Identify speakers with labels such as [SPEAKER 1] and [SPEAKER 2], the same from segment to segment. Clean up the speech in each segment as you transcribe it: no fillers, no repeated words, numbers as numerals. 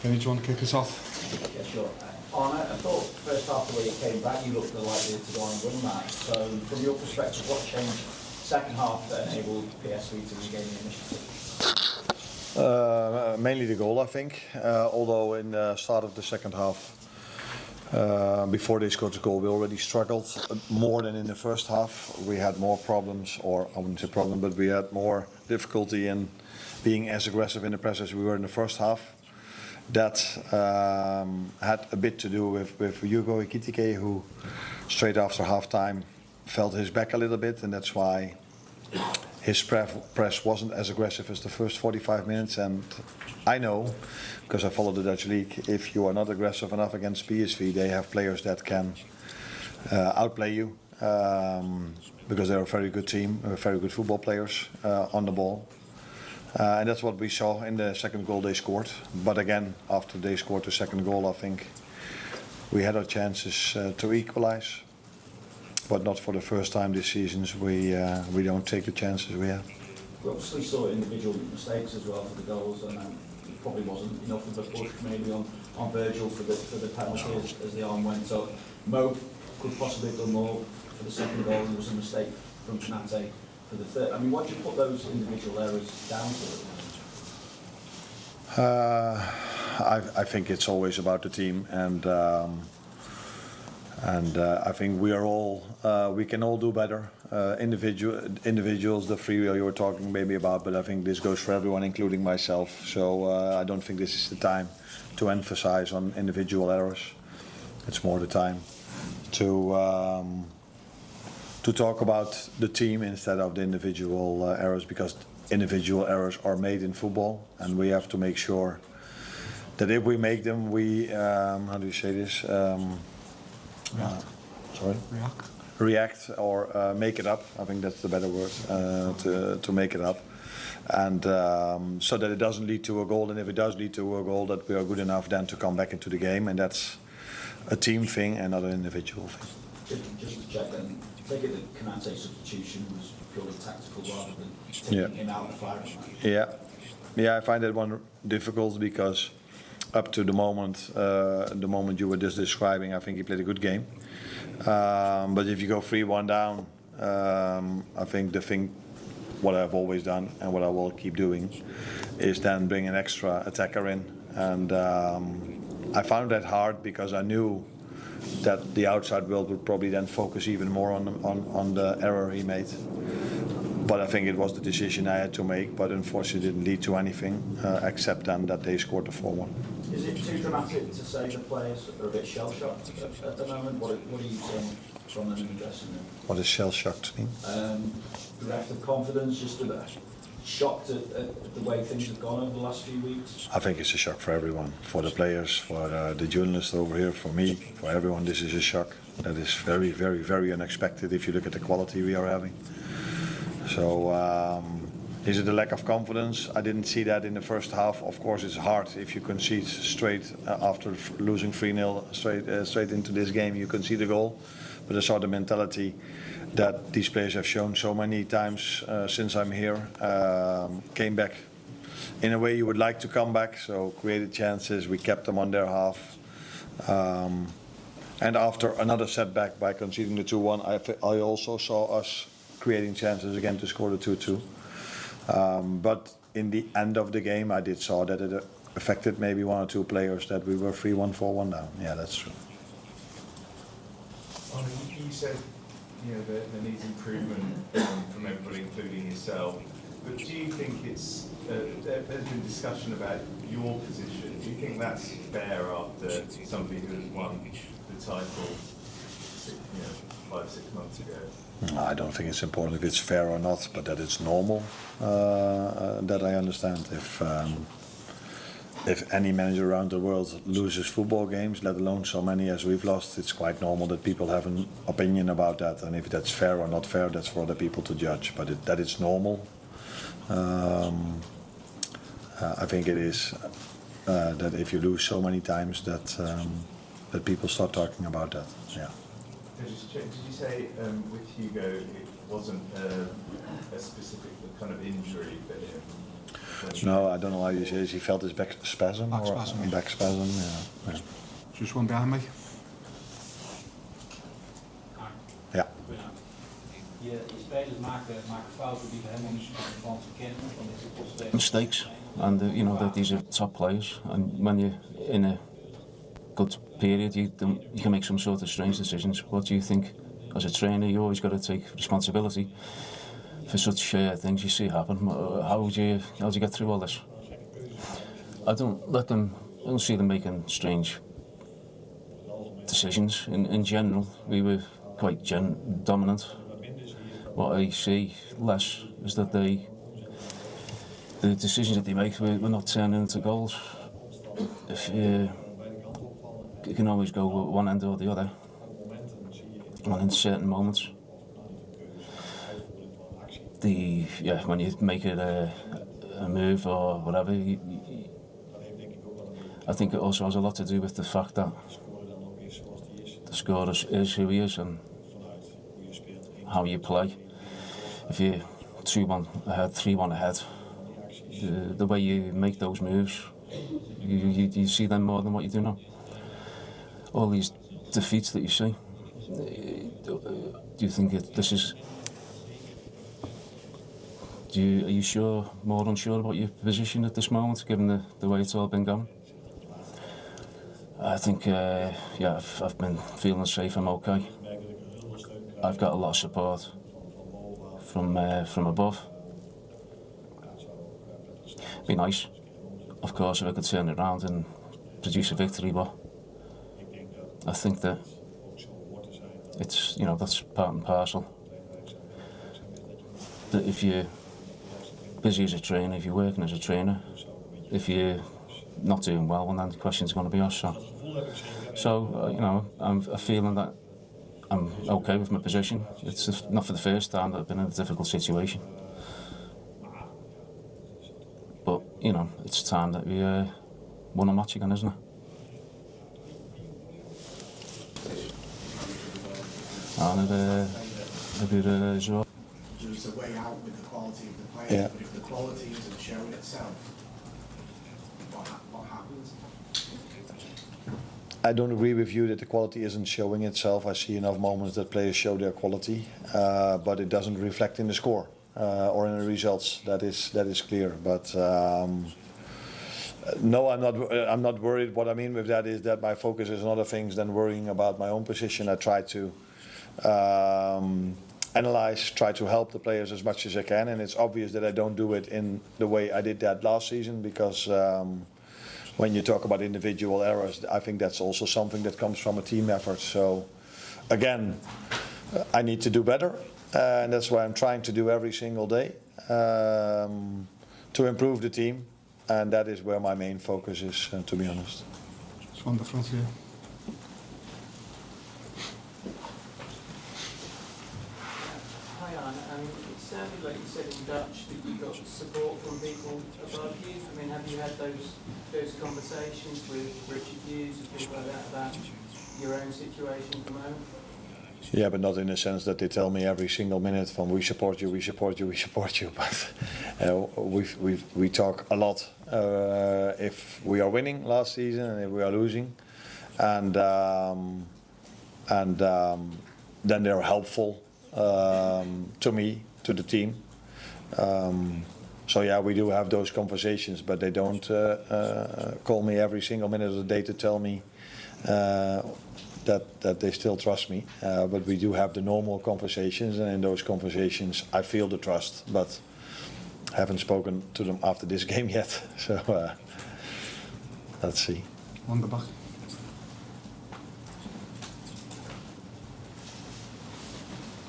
[SPEAKER 1] Kenny, do you want to kick us off?
[SPEAKER 2] Yeah, sure. Arne, I thought first half the way you came back, you looked likely to go on and win that. So, from your perspective, what changed second half that enabled PSV to regain the initiative?
[SPEAKER 3] Mainly the goal, I think. Although in the start of the second half, before they scored the goal, we already struggled more than in the first half. We had more problems, or I wouldn't say problem, but we had more difficulty in being as aggressive in the press as we were in the first half. That had a bit to do with Hugo Ekitike, who straight after half-time felt his back a little bit, and that's why his press wasn't as aggressive as the first 45 minutes. And I know, because I follow the Dutch league, if you are not aggressive enough against PSV, they have players that can outplay you, because they're a very good team, very good football players on the ball. And that's what we saw in the second goal they scored. But again, after they scored the second goal, I think we had our chances to equalize. But not for the first time this season. We don't take the chances we have.
[SPEAKER 2] We obviously saw individual mistakes as well for the goals, and it probably wasn't enough of a push maybe on Virgil for the penalty as the arm went up. Mo could possibly have done more for the second goal. There was a mistake from Konate for the third. I mean, what do you put those individual errors down to?
[SPEAKER 3] I think it's always about the team, and I think we can all do better. Individuals, the three you were talking maybe about, but I think this goes for everyone, including myself. So I don't think this is the time to emphasize on individual errors. It's more the time to talk about the team instead of the individual errors, because individual errors are made in football, and we have to make sure that if we make them, we how do you say this? React or make it up. I think that's the better word, to make it up, and so that it doesn't lead to a goal. And if it does lead to a goal, that we are good enough then to come back into the game, and that's a team thing and not an individual thing.
[SPEAKER 2] Just to check then, take it that Konate's substitution was purely tactical rather than taking him out of the firing line.
[SPEAKER 3] Yeah, I find that one difficult, because up to the moment you were just describing, I think he played a good game. But if you go 3-1 down, I think what I've always done and what I will keep doing is then bring an extra attacker in. And I found that hard, because I knew that the outside world would probably then focus even more on the error he made. But I think it was the decision I had to make, but unfortunately it didn't lead to anything, except then that they scored the 4-1.
[SPEAKER 2] Is it too dramatic to say the players are a bit shell-shocked at the moment? What are you saying from them in the dressing room?
[SPEAKER 3] What does shell-shocked mean?
[SPEAKER 2] Bereft of confidence, just a bit shocked at the way things have gone over the last few weeks?
[SPEAKER 3] I think it's a shock for everyone, for the players, for the journalists over here, for me, for everyone. This is a shock. That is very, very, very unexpected if you look at the quality we are having. So is it a lack of confidence? I didn't see that in the first half. Of course, it's hard if you concede straight after losing 3-0 straight into this game. You concede the goal, but I saw the mentality that these players have shown so many times since I'm here. Came back in a way you would like to come back. So created chances. We kept them on their half. And after another setback by conceding the 2-1, I also saw us creating chances again to score the 2-2. But in the end of the game, I did saw that it affected maybe one or two players, that we were 3-1, 4-1 down. Yeah, that's true.
[SPEAKER 4] You said there needs improvement from everybody, including yourself. But do you think it's there's been discussion about your position? Do you think that's fair after somebody who has won the title 5-6 months ago?
[SPEAKER 3] I don't think it's important if it's fair or not, but that it's normal. That I understand. If any manager around the world loses football games, let alone so many as we've lost, it's quite normal that people have an opinion about that. And if that's fair or not fair, that's for other people to judge. But that it's normal. I think it is that if you lose so many times, that people start talking about that. Yeah.
[SPEAKER 4] Did you say with Hugo it wasn't a specific kind of injury for him?
[SPEAKER 3] No, I don't know how you say it. He felt his back spasm.
[SPEAKER 1] Back
[SPEAKER 3] or
[SPEAKER 1] spasm, yeah.
[SPEAKER 3] back spasm. Yeah.
[SPEAKER 1] Just one behind me.
[SPEAKER 3] Yeah.
[SPEAKER 5] Je spelers maken fouten die we helemaal niet van ze kennen. Dan is het dus
[SPEAKER 6] Mistakes, and that these are top players, and when you're in a good period, you can make some sort of strange decisions. What do you think, as a trainer, you always got to take responsibility for such things you see happen? How do you get through all this? I don't see them making strange decisions. In general, we were quite dominant. What I see less is that the decisions that they make, we're not turning into goals. If you can always go one end or the other, and in certain moments, when you make it a move or whatever, I think it also has a lot to do with the fact that the scorer is who he is and how you play. If you're 2-1 ahead, 3-1 ahead, the way you make those moves, you see them more than what you do now. All these defeats that you see, do you think this is? Are you sure, more unsure about your position at this moment, given the way it's all been going? I think, I've been feeling safe. I'm okay. I've got a lot of support from above. Be nice, of course, if I could turn it around and produce a victory, but I think that it's, that's part and parcel. That if you're busy as a trainer, if you're working as a trainer, if you're not doing well, well, then the question's going to be asked. So I'm feeling that I'm okay with my position. It's not for the first time that I've been in a difficult situation. But, it's time that we won a match again, isn't it? And
[SPEAKER 7] There's a way out with the quality of the players,
[SPEAKER 3] Yeah.
[SPEAKER 7] but if the quality isn't showing itself, what happens?
[SPEAKER 3] I don't agree with you that the quality isn't showing itself. I see enough moments that players show their quality, but it doesn't reflect in the score or in the results. That is clear. But no, I'm not worried. What I mean with that is that my focus is on other things than worrying about my own position. I try to analyze, try to help the players as much as I can, and it's obvious that I don't do it in the way I did that last season, because when you talk about individual errors, I think that's also something that comes from a team effort. So again, I need to do better, and that's why I'm trying to do every single day to improve the team, and that is where my main focus is, to be honest.
[SPEAKER 1] Just one the front here.
[SPEAKER 5] Hi Arne, it sounded like you said in Dutch that you got support from people above you. I mean, have you had those conversations with Richard Hughes and people like that about your own situation at the moment?
[SPEAKER 3] Yeah, but not in the sense that they tell me every single minute from we support you, we support you, we support you. But we talk a lot if we are winning last season and if we are losing, and then they're helpful to me, to the team. So yeah, we do have those conversations, but they don't call me every single minute of the day to tell me that they still trust me. But we do have the normal conversations, and in those conversations I feel the trust, but haven't spoken to them after this game yet. So let's see.
[SPEAKER 1] One the back.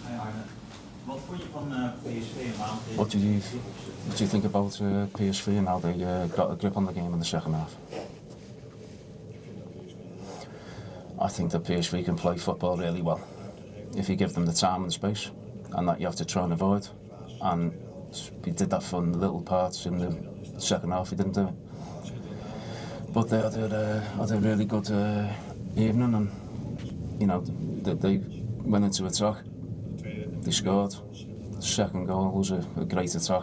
[SPEAKER 2] Hi Arne. Wat vond je van PSV een maand?
[SPEAKER 6] what do you think about PSV and how they got a grip on the game in the second half? I think that PSV can play football really well if you give them the time and space, and that you have to try and avoid. And he did that for little parts in the second half. He didn't do it, but they had a really good evening, and they went into attack. They scored. The second goal was a great attack.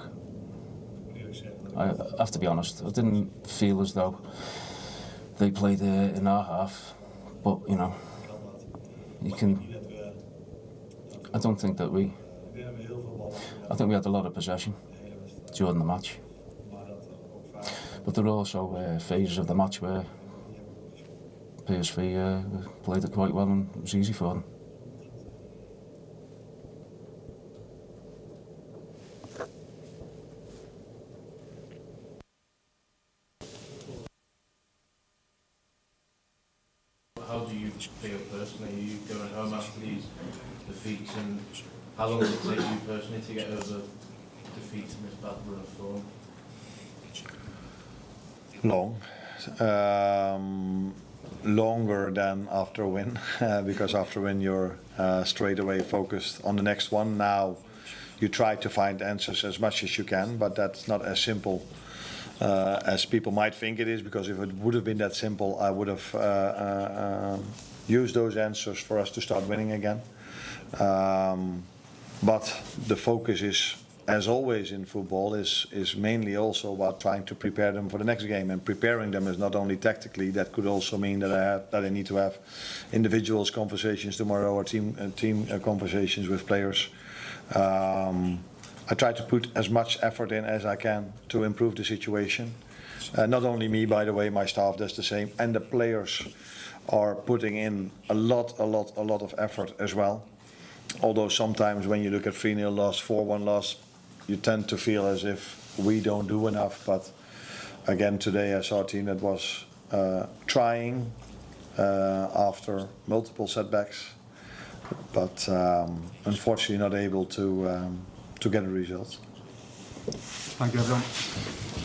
[SPEAKER 6] I have to be honest. I didn't feel as though they played in our half, but you know, you can. I don't think that we. I think we had a lot of possession during the match, but there were also phases of the match where PSV played it quite well and it was easy for them.
[SPEAKER 8] How do you feel personally? Are you going home after these defeats, and how long does it take you personally to get over defeats in this bad run of form?
[SPEAKER 3] Long. Longer than after a win, because after a win you're straight away focused on the next one. Now you try to find answers as much as you can, but that's not as simple as people might think it is, because if it would have been that simple, I would have used those answers for us to start winning again. But the focus is, as always in football, is mainly also about trying to prepare them for the next game. And preparing them is not only tactically, that could also mean that I need to have individuals conversations tomorrow, or team conversations with players. I try to put as much effort in as I can to improve the situation. Not only me, by the way, my staff does the same, and the players are putting in a lot of effort as well. Although sometimes when you look at 3-0 loss, 4-1 loss, you tend to feel as if we don't do enough. But again, today I saw a team that was trying after multiple setbacks, but unfortunately not able to get a result.
[SPEAKER 1] Thank you, everyone.